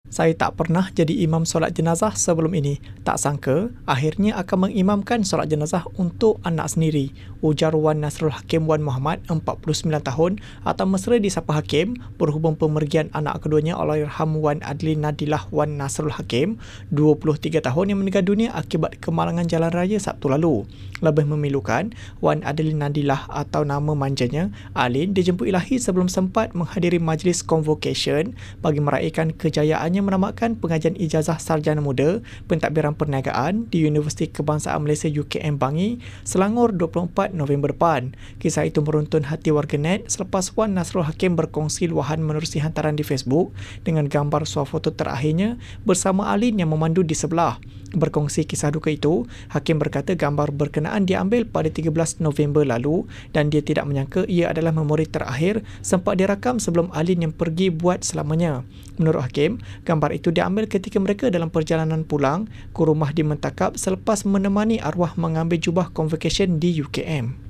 Saya tak pernah jadi imam solat jenazah sebelum ini. Tak sangka, akhirnya akan mengimamkan solat jenazah untuk anak sendiri. Ujar Wan Nasrul Hakim Wan Muhammad, 49 tahun, atau mesra disapa Hakim, berhubung pemergian anak keduanya Allahyarham Wan Adli Nadilah Wan Nasrul Hakim, 23 tahun yang meninggal dunia akibat kemalangan jalan raya Sabtu lalu. Lebih memilukan, Wan Adli Nadilah atau nama manjanya, Alin, dijemput Ilahi sebelum sempat menghadiri majlis convocation bagi meraihkan kejayaannya menamatkan pengajian ijazah sarjana muda pentadbiran perniagaan di Universiti Kebangsaan Malaysia UKM Bangi, Selangor 24 November depan. Kisah itu meruntun hati warganet selepas Wan Nasrul Hakim berkongsi luahan menerusi hantaran di Facebook dengan gambar swafoto terakhirnya bersama Alin yang memandu di sebelah. Berkongsi kisah duka itu, Hakim berkata gambar berkenaan diambil pada 13 November lalu dan dia tidak menyangka ia adalah memori terakhir sempat dirakam sebelum Alin yang pergi buat selamanya. Menurut Hakim, gambar itu diambil ketika mereka dalam perjalanan pulang ke rumah di Mentakap selepas menemani arwah mengambil jubah convocation di UKM.